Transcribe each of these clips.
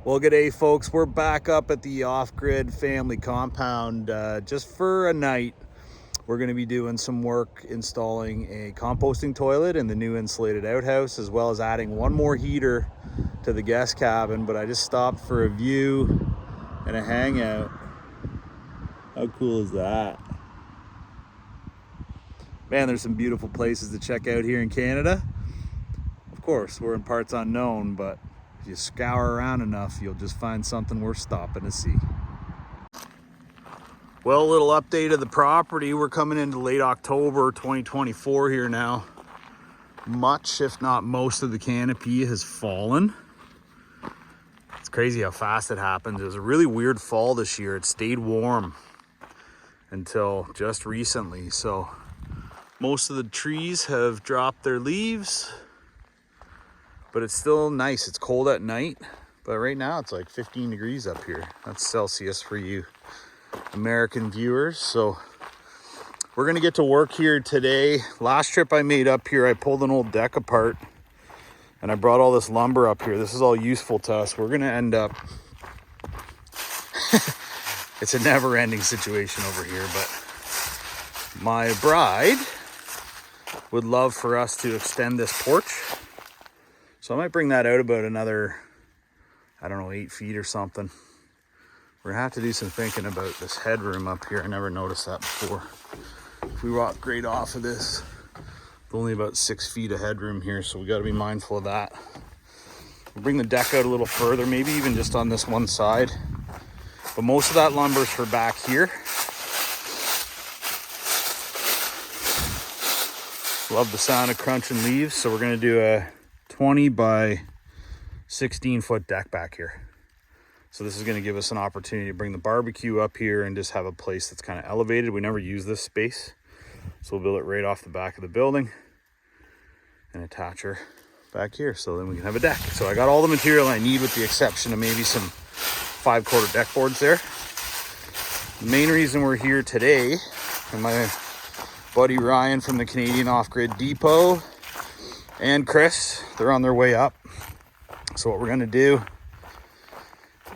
Well, g'day folks, we're back up at the off-grid family compound just for a night. We're going to be doing some work installing a composting toilet in the new insulated outhouse, as well as adding one more heater to the guest cabin. But I just stopped for a view and a hangout. How cool is that? Man, there's some beautiful places to check out here in Canada. Of course, we're in parts unknown, but if you scour around enough, you'll just find something worth stopping to see. Well, a little update of the property. We're coming into late October 2024 here now. Much, if not most, of the canopy has fallen. It's crazy how fast it happens. It was a really weird fall this year. It stayed warm until just recently. So most of the trees have dropped their leaves, but it's still nice. It's cold at night, but right now it's like 15 degrees up here. That's Celsius for you American viewers. So we're gonna get to work here today. Last trip I made up here, I pulled an old deck apart and I brought all this lumber up here. This is all useful to us. We're gonna end up, it's a never-ending situation over here, but my bride would love for us to extend this porch. So I might bring that out about another, I don't know, 8 feet or something. We're gonna have to do some thinking about this headroom up here. I never noticed that before. If we walk right off of this, it's only about 6 feet of headroom here, so we gotta be mindful of that. We'll bring the deck out a little further, maybe even just on this one side. But most of that lumber's for back here. Love the sound of crunching leaves, so we're gonna do a 20 by 16 foot deck back here. So this is going to give us an opportunity to bring the barbecue up here and just have a place that's kind of elevated. We never use this space, so we'll build it right off the back of the building and attach her back here, so then we can have a deck. So I got all the material I need with the exception of maybe some 5/4 deck boards there. The main reason we're here today, and my buddy Ryan from the Canadian Off-Grid Depot and Chris, they're on their way up. So what we're going to do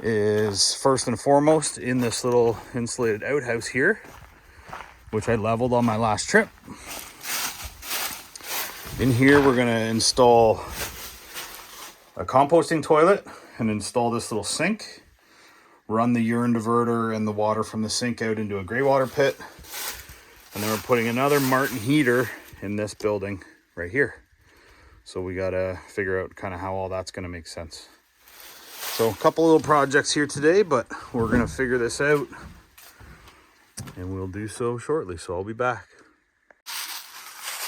is, first and foremost, in this little insulated outhouse here, which I leveled on my last trip. In here, we're going to install a composting toilet and install this little sink, run the urine diverter and the water from the sink out into a gray water pit. And then we're putting another Martin heater in this building right here. So we got to figure out kind of how all that's going to make sense. So a couple little projects here today, but we're going to figure this out and we'll do so shortly. So I'll be back.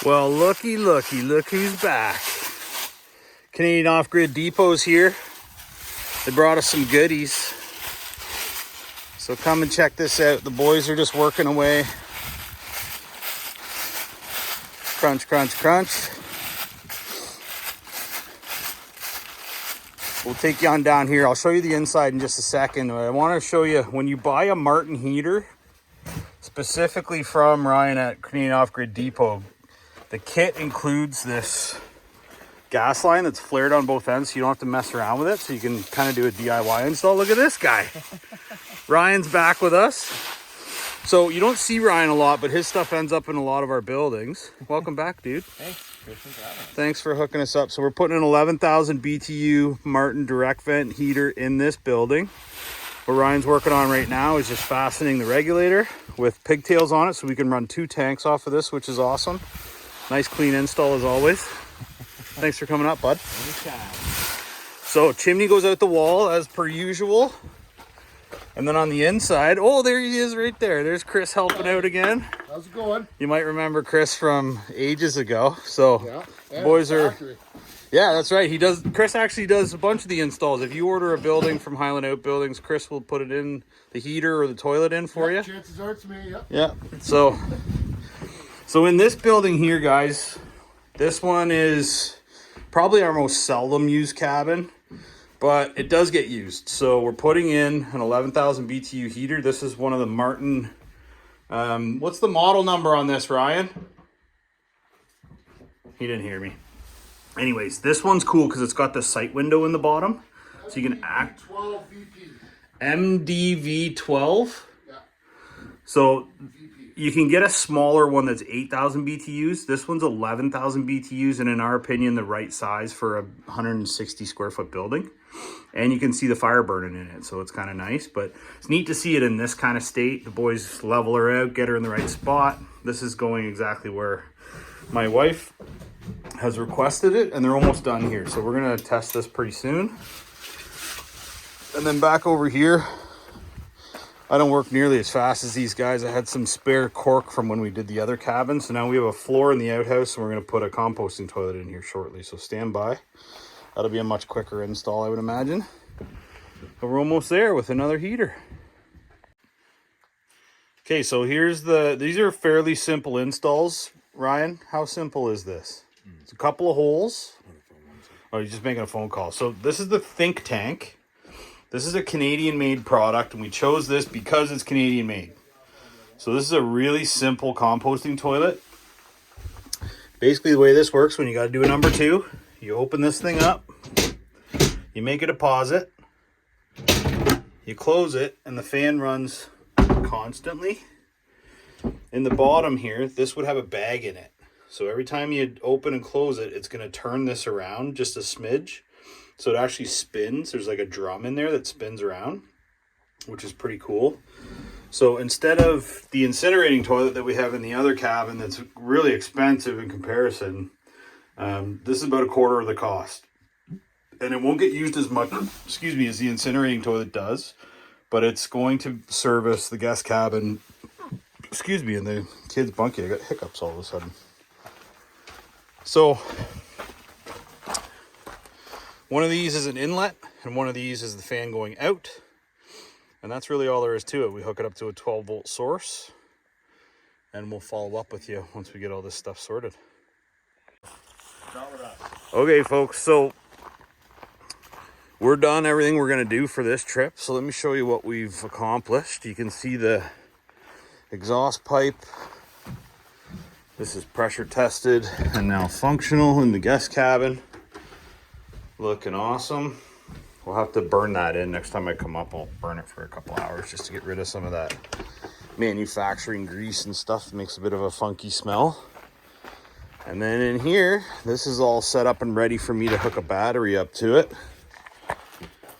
Well, look who's back. Canadian Off-Grid Depot's here. They brought us some goodies. So come and check this out. The boys are just working away. Crunch, crunch, crunch. We'll take you on down here. I'll show you the inside in just a second. I want to show you, when you buy a Martin heater, specifically from Ryan at Canadian Off-Grid Depot, the kit includes this gas line that's flared on both ends, so you don't have to mess around with it. So you can kind of do a DIY install. Look at this guy. Ryan's back with us. So you don't see Ryan a lot, but his stuff ends up in a lot of our buildings. Welcome back, dude. Thanks. Thanks for hooking us up. So we're putting an 11,000 BTU Martin direct vent heater in this building. What Ryan's working on right now is just fastening the regulator with pigtails on it so we can run 2 tanks off of this, which is awesome. Nice clean install as always. Thanks for coming up, bud. Anytime. So chimney goes out the wall as per usual. And then on the inside, oh, there he is right there. There's Chris helping out again. How's it going? You might remember Chris from ages ago. So Yeah, boys are, factory. yeah, that's right. He does. Chris actually does a bunch of the installs. If you order a building from Highland Outbuildings, Chris will put it in, the heater or the toilet in for you. Chances are it's me, yep. Yeah. So in this building here, guys, this one is probably our most seldom used cabin, but it does get used. So we're putting in an 11,000 BTU heater. This is one of the Martin, what's the model number on this, Ryan? He didn't hear me. Anyways, this one's cool because it's got the sight window in the bottom. So you can act MDV12 VP. MDV12. Yeah. So VP. you can get a smaller one that's 8,000 BTUs. This one's 11,000 BTUs, and in our opinion, the right size for a 160 square foot building. And you can see the fire burning in it, so it's kind of nice. But it's neat to see it in this kind of state. The boys level her out, get her in the right spot. This is going exactly where my wife has requested it, and they're almost done here. So we're gonna test this pretty soon. And then back over here, I don't work nearly as fast as these guys. I had some spare cork from when we did the other cabin. So now we have a floor in the outhouse, and we're gonna put a composting toilet in here shortly. So stand by. That'll be a much quicker install, I would imagine. But we're almost there with another heater. Okay, so here's these are fairly simple installs. Ryan, how simple is this? It's a couple of holes. Oh, you're just making a phone call. So this is the Think Tank. This is a Canadian-made product, and we chose this because it's Canadian-made. So this is a really simple composting toilet. Basically, the way this works, when you got to do a number 2, you open this thing up, you make a deposit, you close it, and the fan runs constantly. In the bottom here, this would have a bag in it. So every time you open and close it, it's going to turn this around just a smidge. So it actually spins. There's like a drum in there that spins around, which is pretty cool. So instead of the incinerating toilet that we have in the other cabin that's really expensive in comparison, this is about a quarter of the cost. And it won't get used as much, excuse me, as the incinerating toilet does, but it's going to service the guest cabin, excuse me, and the kids' bunkie. I got hiccups all of a sudden. So one of these is an inlet, and one of these is the fan going out. And that's really all there is to it. We hook it up to a 12-volt source, and we'll follow up with you once we get all this stuff sorted. Okay, folks, so we're done everything we're going to do for this trip. So let me show you what we've accomplished. You can see the exhaust pipe. This is pressure tested and now functional in the guest cabin. Looking awesome. We'll have to burn that in next time I come up. I'll burn it for a couple hours just to get rid of some of that manufacturing grease and stuff. It makes a bit of a funky smell. And then in here, this is all set up and ready for me to hook a battery up to it.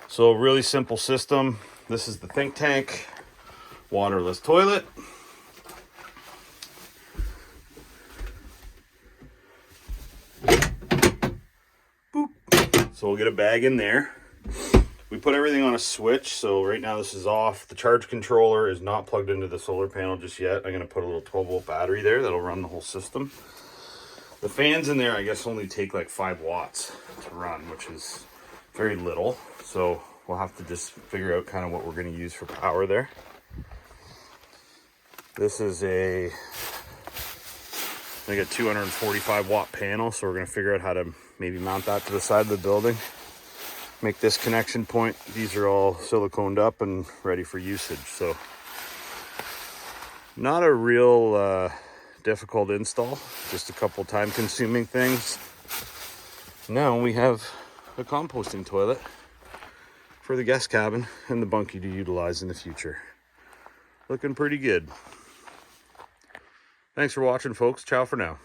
So really simple system. This is the Think Tank Waterless toilet. Boop. So we'll get a bag in there. We put everything on a switch, so right now this is off. The charge controller is not plugged into the solar panel just yet. I'm going to put a little 12-volt battery there that'll run the whole system. The fans in there, I guess, only take like 5 watts to run, which is very little. So we'll have to just figure out kind of what we're going to use for power there. This is I think a 245 watt panel, so we're going to figure out how to maybe mount that to the side of the building. Make this connection point. These are all siliconed up and ready for usage. So not a real difficult install, just a couple time consuming things. Now we have a composting toilet for the guest cabin and the bunkie to utilize in the future. Looking pretty good. Thanks for watching, folks. Ciao for now.